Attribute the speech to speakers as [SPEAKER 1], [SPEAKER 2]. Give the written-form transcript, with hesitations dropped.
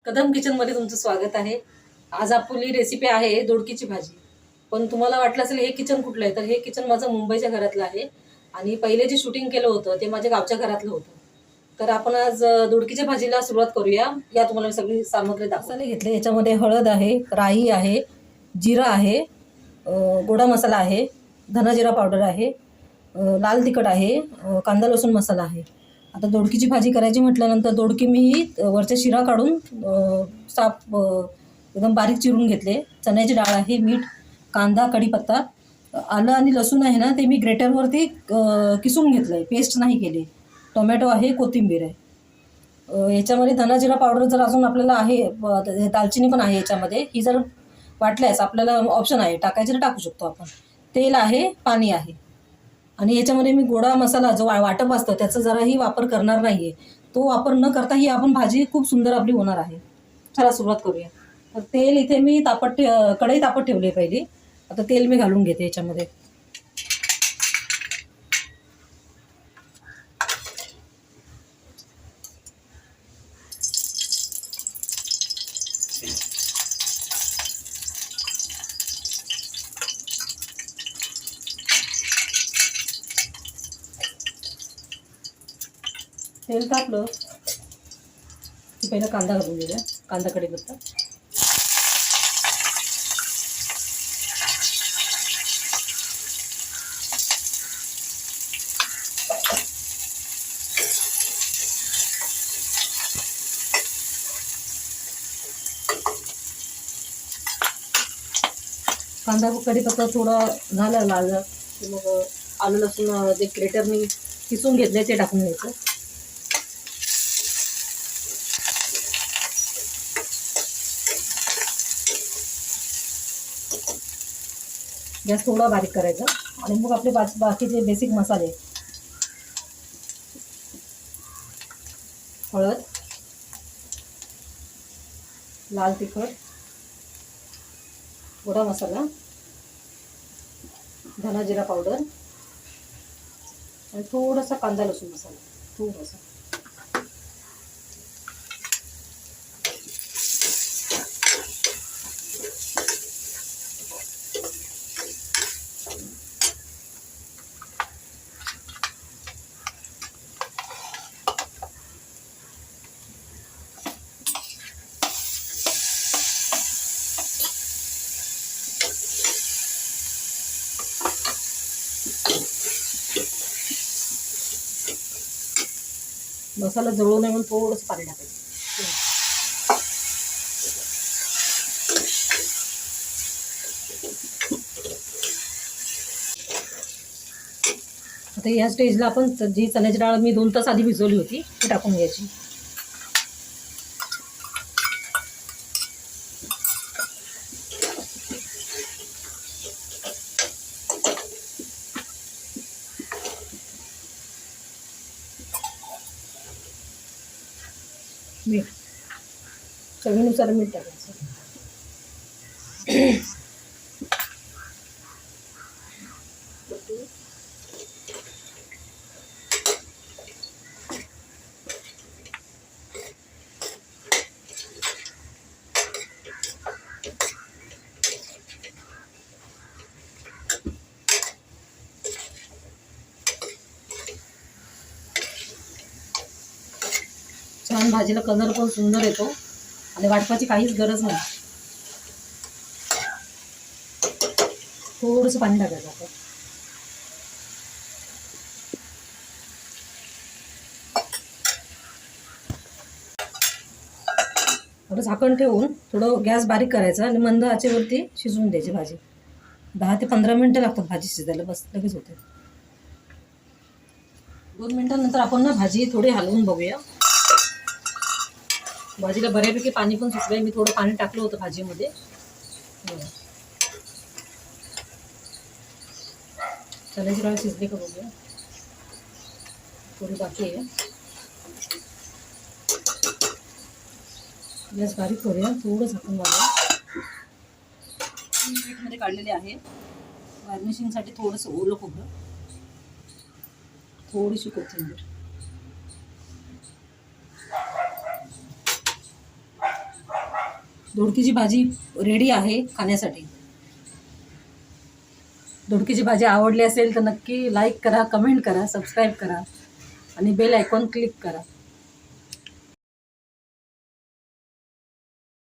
[SPEAKER 1] कदम किचनमध्ये तुमचं स्वागत आहे। आज आपली रेसिपी आहे दोडकीची भाजी। पण तुम्हाला वाटलं असेल हे किचन कुठलं आहे, तर हे किचन माझं मुंबईच्या घरातलं आहे आणि पहिले जे शूटिंग केलं होतं ते माझ्या गावच्या घरातलं होतं। तर आपण आज दोडकीच्या भाजीला सुरुवात करूया। या तुम्हाला सगळी सामग्री मसाले घेतले। याच्यामध्ये हळद आहे, राई आहे, जिरा आहे, गोडा मसाला आहे, धना जिरा पावडर आहे, लाल तिखट आहे, कांदा लसूण मसाला आहे। आता दोडकीची भाजी करायची म्हटल्यानंतर दोडकी मी वरच्या शिरा काढून साफ एकदम बारीक चिरून घेतले। चण्याची डाळ आहे, मीठ, कांदा, कढीपत्ता, आलं आणि लसूण आहे ना ते मी ग्रेटरवरती किसून घेतलं आहे, पेस्ट नाही केली। टोमॅटो आहे, कोथिंबीर आहे। याच्यामध्ये धना जिरा पावडर जर अजून आपल्याला आहे, दालचिनी पण आहे याच्यामध्ये, ही जर वाटल्यास आपल्याला ऑप्शन आहे टाकायचे तर टाकू शकतो आपण। तेल आहे, पाणी आहे आणि याच्यामध्ये मी गोडा मसाला जो वाटप असतं त्याचा जराही वापर करणार नाही आहे। तो वापर न करता ही आपण भाजी खूप सुंदर आपली होणार आहे। चला सुरुवात करूया। तर तेल इथे मी कढई तापत ठेवली आहे पहिली। आता तेल मी घालून घेते याच्यामध्ये। तेल तापलं की पहिला कांदा घालून घेऊया, कांदा कढीपत्ता। कांदा कढीपत्ता थोडा झाला लाल की मग आलं लसूण जे ग्रेटरनी किसून घेतले ते टाकून घ्यायचं। गॅस थोडा बारीक करायचा आणि मग आपले बाकीचे बेसिक मसाले, हळद, लाल तिखट, गोडा मसाला, धना जिरा पावडर आणि थोडासा कांदा लसूण मसाला, थोडासा। मसाला जळू नये म्हणून थोडंसं पाणी टाकायचं। आता या स्टेजला आपण जी चण्याची डाळ मी 2 तास आधी भिजवली होती ती टाकून घ्यायची। मीठ चवीनुसार मीठ टाकायचं। छान भाजीला कलर पण सुंदर येतो आणि वाटपाची काहीच गरज नाही। थोडंसं पाणी टाकायचं आपण। आता झाकण ठेवून थोडं गॅस बारीक करायचा आणि मंद आचेवरती शिजवून द्यायची भाजी। 10 ते 15 मिनिटं लागतात भाजी शिजायला, बस लगेच होते। 2 मिनिटांनंतर आपण ना भाजी थोडी हलवून बघूया। भाजीला बऱ्यापैकी पाणी पण सुटलंय, मी थोडं पाणी टाकलं होतं भाजीमध्ये। चण्याची डाळ शिजली का बघूया, थोडी बाकी आहे। गॅस बारीक करूया, थोडं झाकून लावूया। प्लेटमध्ये काढलेले आहे। गार्निशिंगसाठी थोडंसं ओलं खोबरं, थोडीशी कोथिंबीर, दोडकीची भाजी रेडी आहे खाण्यासाठी. दोडकीची भाजी आवडली असेल तर नक्की लाईक करा, कमेंट करा, सबस्क्राईब करा आणि बेल आयकॉन क्लिक करा.